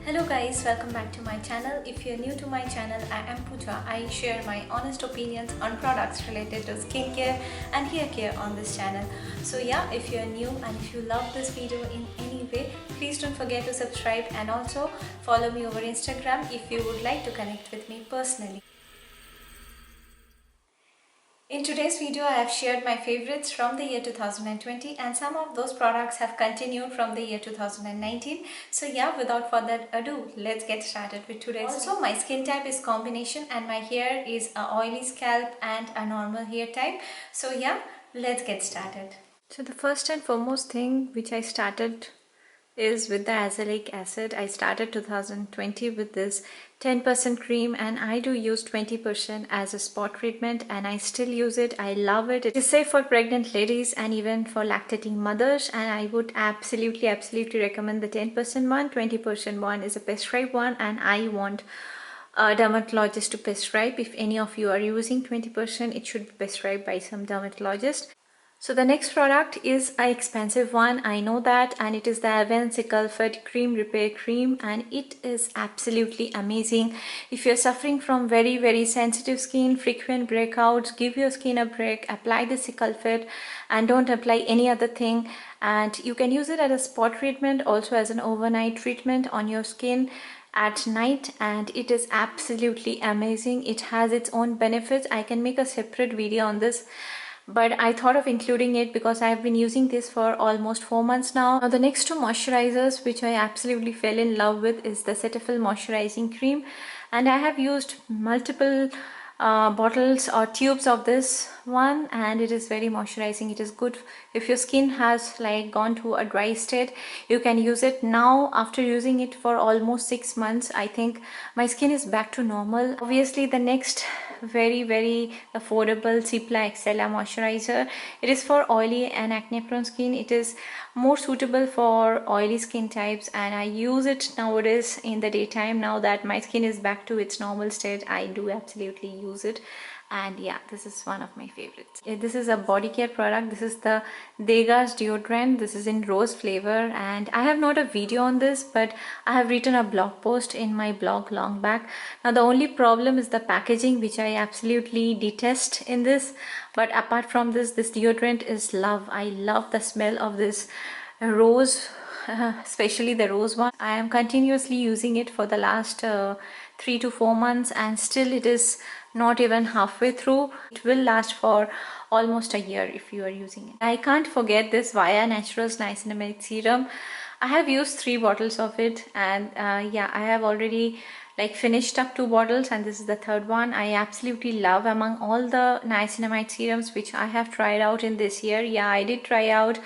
Hello guys, welcome back to my channel. If you're new to my channel, I am Pooja. I share my honest opinions on products related to skincare and hair care on this channel. So yeah, if you're new and if you love this video in any way, please don't forget to subscribe and also follow me over Instagram if you would like to connect with me personally. In today's video, I have shared my favorites from the year 2020 and some of those products have continued from the year 2019. So yeah, without further ado, let's get started with today's. Also, my skin type is combination and my hair is a oily scalp and a normal hair type. So yeah, let's get started. So the first and foremost thing which I started is with the azelaic acid. I started 2020 with this 10% cream and I do use 20% as a spot treatment and I still use it. I love it. It is safe for pregnant ladies and even for lactating mothers, and I would absolutely recommend the 10% one. 20% one is a prescribed one and I want a dermatologist to prescribe. If any of you are using 20%, it should be prescribed by some dermatologist. So the next product is an expensive one, I know that, and it is the Avène Cicatricide Cream Repair Cream, and it is absolutely amazing. If you're suffering from very sensitive skin, frequent breakouts, give your skin a break, apply the Cicatricide and don't apply any other thing. And you can use it as a spot treatment, also as an overnight treatment on your skin at night, and it is absolutely amazing. It has its own benefits. I can make a separate video on this, but I thought of including it because I've been using this for almost 4 months now. Now the next two moisturizers which I absolutely fell in love with is the Cetaphil moisturizing cream, and I have used multiple bottles or tubes of this one, and it is very moisturizing. It is good if your skin has like gone to a dry state. You can use it now. After using it for almost 6 months, I think my skin is back to normal. Obviously the next very affordable Cipla Excella moisturizer. It is for oily and acne prone skin. It is more suitable for oily skin types and I use it nowadays in the daytime. Now that my skin is back to its normal state, I do absolutely use it. And yeah, this is one of my favorites. This is a body care product. This is the Degas deodorant. This is in rose flavor, and I have not a video on this, but I have written a blog post in my blog long back. Now the only problem is the packaging, which I absolutely detest in this, but apart from this deodorant is love. I love the smell of this rose, especially the rose one. I am continuously using it for the last 3 to 4 months and still it is not even halfway through. It will last for almost a year if you are using it. I can't forget this Via Naturals Niacinamide Serum. I have used 3 bottles of it, and yeah, I have already like finished up 2 bottles and this is the 3rd one. I absolutely love among all the niacinamide serums which I have tried out in this year. Yeah, I did try out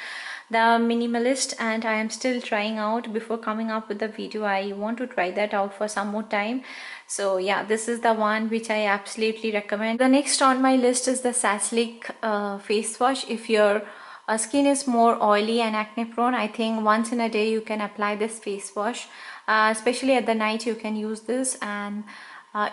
the Minimalist and I am still trying out. Before coming up with the video, I want to try that out for some more time. So yeah, this is the one which I absolutely recommend. The next on my list is the Salicylic face wash. If your skin is more oily and acne prone, I think once in a day you can apply this face wash. Especially at the night you can use this, and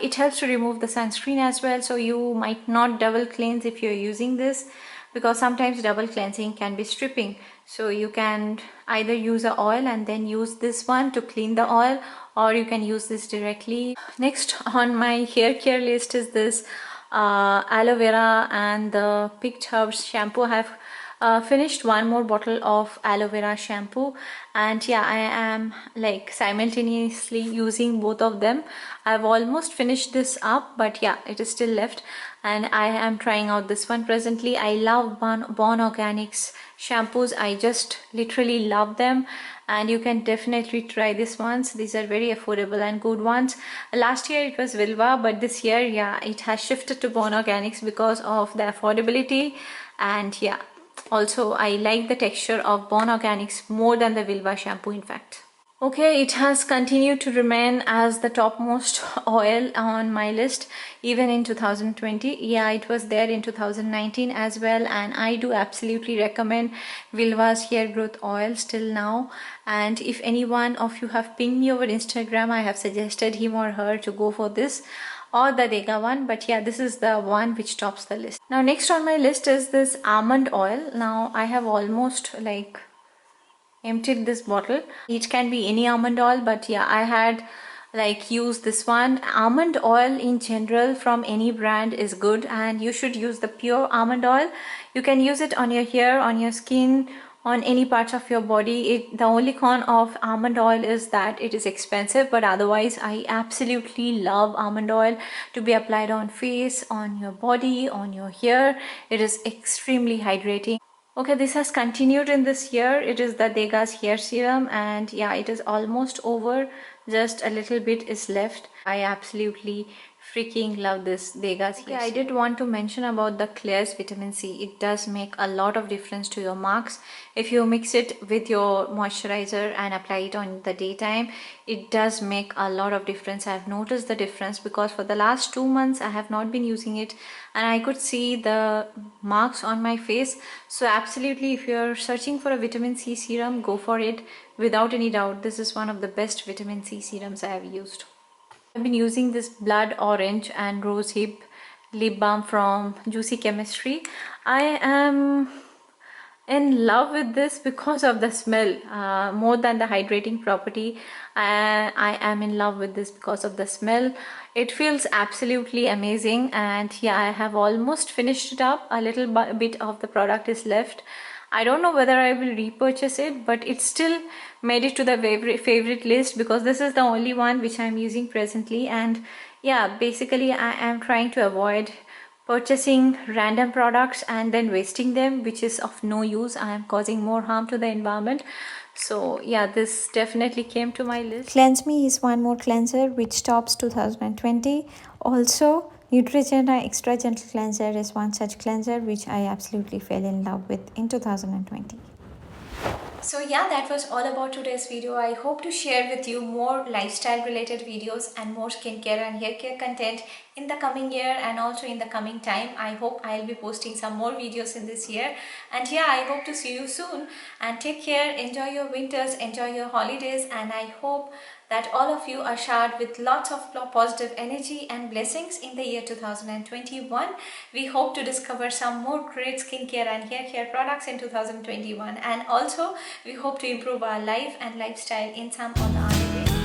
it helps to remove the sunscreen as well. So you might not double cleanse if you're using this, because sometimes double cleansing can be stripping. So you can either use a oil and then use this one to clean the oil, or you can use this directly. Next on my hair care list is this aloe vera and the picked herbs shampoo. I have finished 1 more bottle of aloe vera shampoo, and yeah, I am like simultaneously using both of them. I've almost finished this up, but yeah, it is still left and I am trying out this one presently. I love Born Organics shampoos. I just literally love them, and you can definitely try this ones. These are very affordable and good ones. Last year it was Vilva, but this year, yeah, it has shifted to Born Organics because of the affordability, and yeah, also I like the texture of Born Organics more than the Vilva shampoo, in fact. Okay, it has continued to remain as the topmost oil on my list even in 2020. Yeah, it was there in 2019 as well, and I do absolutely recommend Vilva's hair growth oil still now. And if any one of you have pinged me over Instagram, I have suggested him or her to go for this or the Dega one, but yeah, this is the one which tops the list. Now next on my list is this almond oil. Now I have almost like emptied this bottle. It can be any almond oil, but yeah, I had like used this one. Almond oil in general from any brand is good, and you should use the pure almond oil. You can use it on your hair, on your skin, on any parts of your body. The only con of almond oil is that it is expensive, but otherwise I absolutely love almond oil to be applied on face, on your body, on your hair. It is extremely hydrating. Okay, this has continued in this year. It is the Degas hair serum, and yeah, it is almost over. Just a little bit is left. I absolutely freaking love this Degas hair serum. I did want to mention about the Klairs vitamin C. It does make a lot of difference to your marks. If you mix it with your moisturizer and apply it on the daytime, it does make a lot of difference. I've noticed the difference because for the last 2 months I have not been using it, and I could see the marks on my face. So absolutely, if you're searching for a vitamin C serum, go for it. Without any doubt, this is one of the best vitamin C serums I have used. I've been using this Blood Orange and Rose Hip lip balm from Juicy Chemistry. I am in love with this because of the smell, more than the hydrating property. I am in love with this because of the smell. It feels absolutely amazing, and yeah, I have almost finished it up. A little bit of the product is left. I don't know whether I will repurchase it, but it still made it to the favorite list because this is the only one which I'm using presently. And yeah, basically I am trying to avoid purchasing random products and then wasting them, which is of no use. I am causing more harm to the environment. So yeah, this definitely came to my list. Cleanse Me is one more cleanser which tops 2020. Also, Neutrogena Extra Gentle Cleanser is one such cleanser which I absolutely fell in love with in 2020. So yeah, that was all about today's video. I hope to share with you more lifestyle related videos and more skincare and hair care content in the coming year and also in the coming time. I hope I'll be posting some more videos in this year. And yeah, I hope to see you soon, and take care, enjoy your winters, enjoy your holidays, and I hope that all of you are showered with lots of positive energy and blessings in the year 2021. We hope to discover some more great skincare and hair care products in 2021, and also we hope to improve our life and lifestyle in some or the other way.